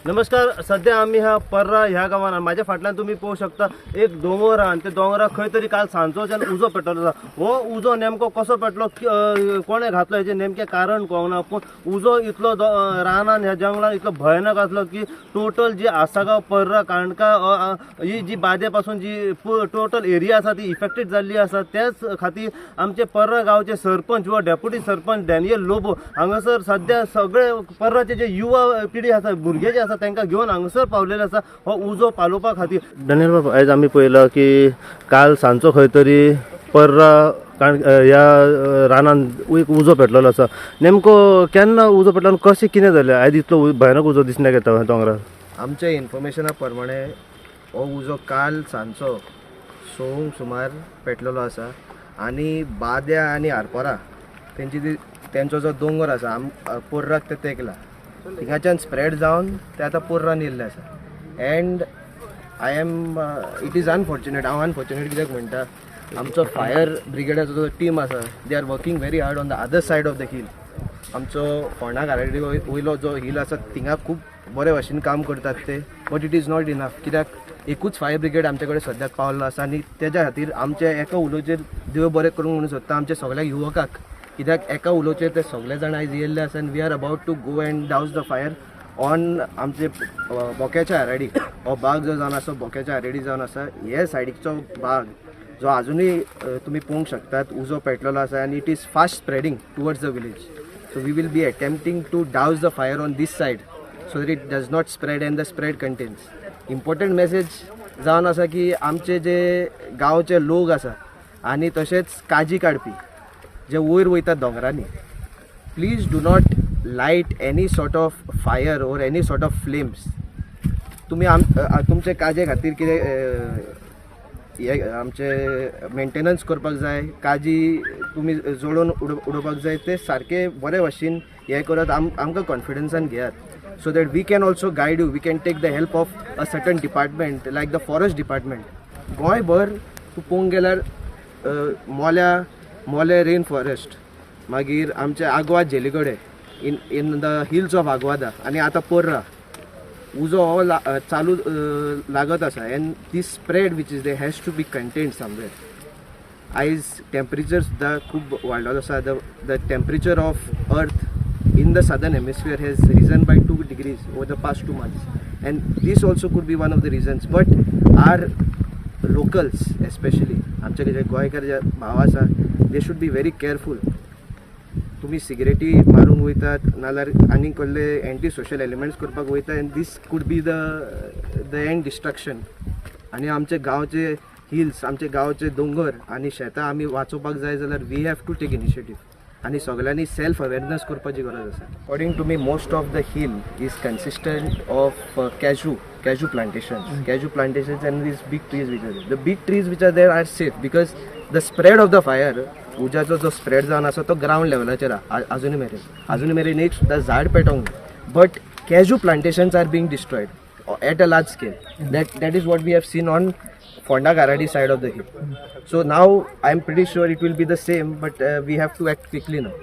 नमस्कार. सध्या आम्ही ह्या पर्रा ह्या गावान माझ्या फाटल्यान तुम्ही पोवू शकता एक डोंगर आणि ते डोंगराक खंय तरी काल सांजोच्यान उजो पेटलो. हो उजो नेमको कसो पेटलो कोणे घातलो हेचे नेमके कारण कळना. पूण उजो इतलो रानान ह्या जंगलान इतलो भयानक आसलो की टोटल जी आसागांव पर्रा काणका ही जी बादेपासून जी टोटल एरिया आसा ती इफेक्टेड जाल्ली आसा. त्याच खातीर आमचे पर्रा गांवचे सरपंच व डेप्युटी सरपंच डॅनियल लोबो हांगासर सध्या सगळे पर्राचे जे युवा पिढी आसा भुरगे जे आसा तांकां घेवन हांगासर पावलेले आसा हो उजो पालोवपा खातीर. डॅनियल बाबा आयज आमी पळयला की काल सांजचो खंय तरी पर्रा ह्या रानान एक उजो पेटलेलो आसा. नेमको केन्ना उजो पेटलो आनी कशें कितें जालें आयज इतलो भयानक उजो दिसण्याक येता दोंगरार? आमच्या इन्फॉर्मेशना प्रमाणे हो उजो काल सांजचो 6 सुमार पेटलेलो आसा आनी बाद्या आनी आरपोरा तेंचो जो दोंगर आसा पर्राक ते तेकला थिंगाच्यान स्प्रेड जावन ते आतां पर्रान येयल्ले आसा. End it is unfortunate. हांव अनफॉर्च्युनेट कित्याक म्हणटा आमचो फायर ब्रिगेडाचो जो टीम आसा they are working very hard on the other said of the hill. आमचो फोंडा गाराडी वयलो जो हिल आसा थिंगा खूब बरे भाशेन काम करतात ते. But it is not enough कित्याक एकूच फायर ब्रिगेड आमचे कडेन सद्याक पावल्लो आसा आनी तेज्या खातीर आमचे एका उलोचेर देव बरें करूंक म्हणून सोदता आमच्या सगळ्या युवकाक. कित्याक एका उलोचेर ते सगळे जाण आयज येयल्ले आसा आनी we are about to go and douse the fire on आमचे बोक्याच्या आराडी. हो बाग जो जावन आसा बोक्याच्या आराडी जावन आसा हे सायडीचो बाग जो अजूनही तुम्ही पळोवंक शकतात उजो पेटलेलो आसा आनी it is fast spreading towards the village. So we will be attempting to douse the fire on this side so that it does not spread and the spread contains. Important message जावन आसा की आमचे जे गांवचे लोक आसा आनी तशेंच काजी काडपी जे वयर वयतात दोंगरांनी please do not light any sort of fire or any sort of flames. तुमी तुमचे काजे खातीर कितें आमचे मेंटेनन्स करपाक जाय काजी तुमी जोडून उडोवपाक जाय ते सारके बरे भाशेन हे करत आमकां कॉन्फिडन्सान घेयात. So that we can also guide you. We can take the help of a certain department like the forest department. गोंयभर तूं पळोवंक गेल्यार मोले रेन फॉरेस्ट मागीर आमचे आग्वाद जेलीकडे in the hills of Aguada आनी आतां पर्रा उजो हो चालू लागत आसा and this spread which is they has to be contained somewhere. आयज टेम्परेचर सुद्दां खूब वाडलेलो आसा. The temperature of earth in the southern hemisphere has risen by 2 degrees over the past 2 months and this also could be one of the reasons. But our locals especially आमचे जे गोंयकार जे भाव आसा they should be very careful. तुम्ही सिगरेटी मारूंक वयतात नाल्यार आनी कसले एंटी सोशल एलिमेंट्स करपाक वयता and these could be the end destruction. आनी आमचे गांवचे हिल्स आमचे गांवचे दोंगर आनी शेतां आमी वाचोवपाक जाय जाल्यार we have to take initiative आनी सगळ्यांनी सेल्फ अवेरनेस करपाची गरज आसा. According to me most of the hill is consistent of कॅजू plantations and these big trees which are there. The big trees which are there are safe because the spread of the fire उजाचो जो spread जावन आसा तो ground लेवलाचेर अजून मेरेन एक सुद्दां झाड पेटोवंक ना. बट कॅजू plantations are being destroyed at a large scale. that is what we have seen on Fonda Garadi side of the hill. So now I am pretty sure it will be the same, but we have to act quickly now.